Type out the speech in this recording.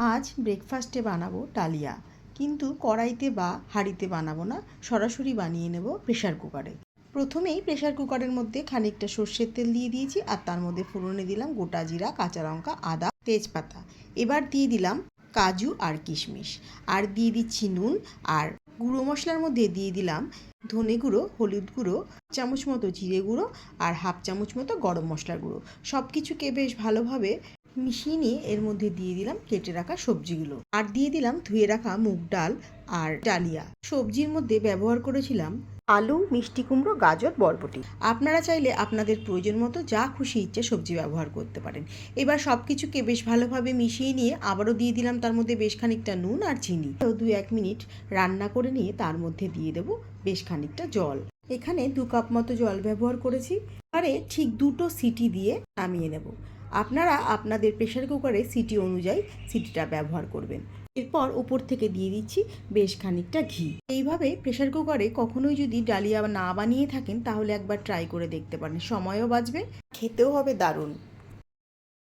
আজ ব্রেকফাস্টে বানাবো ডালিয়া, কিন্তু কড়াইতে বা হাঁড়িতে বানাবো না, সরাসরি বানিয়ে নেব প্রেশার কুকারে। প্রথমেই প্রেশার কুকারের মধ্যে খানিকটা সর্ষের তেল দিয়ে দিয়েছি, আর তার মধ্যে ফোড়নে দিলাম গোটা জিরা, কাঁচা লঙ্কা, আদা, তেজপাতা। এবার দিয়ে দিলাম কাজু আর কিশমিশ, আর দিয়ে দিচ্ছি নুন। আর গুঁড়ো মশলার মধ্যে দিয়ে দিলাম ধনে গুঁড়ো, হলুদ গুঁড়ো, চামচ মতো জিরে গুঁড়ো, আর হাফ চামচ মতো গরম মশলার গুঁড়ো। সব কিছুকে বেশ ভালোভাবে মিশিয়ে নিয়ে এর মধ্যে দিয়ে দিলাম কেটে রাখা সবজিগুলো, আর দিয়ে দিলাম ধুয়ে রাখা মুগ ডাল আর ডালিয়া। সবজির মধ্যে ব্যবহার করেছিলাম আলু, মিষ্টি কুমড়ো, গাজর, বরবটি। আপনারা চাইলে আপনাদের প্রয়োজন মতো যা খুশি ইচ্ছে সবজি ব্যবহার করতে পারেন। এবার সব কিছুকে বেশ ভালোভাবে মিশিয়ে নিয়ে আবারও দিয়ে দিলাম তার মধ্যে বেশ খানিকটা নুন আর চিনি। 2-1 মিনিট রান্না করে নিয়ে তার মধ্যে দিয়ে দেবো বেশ খানিকটা জল। এখানে 2 কাপ মতো জল ব্যবহার করেছি। এবারে ঠিক 2টো সিটি দিয়ে নামিয়ে নেব। আপনারা আপনাদের প্রেশার কুকারে সিটি অনুযায়ী সিটিটা ব্যবহার করবেন। এরপর উপর থেকে দিয়ে দিচ্ছি বেশ খানিকটা ঘি। এইভাবে প্রেশার কুকারে কখনোই যদি ডালিয়া না বানিয়ে থাকেন তাহলে একবার ট্রাই করে দেখতে পারেন, সময়ও বাঁচবে, খেতেও হবে দারুণ।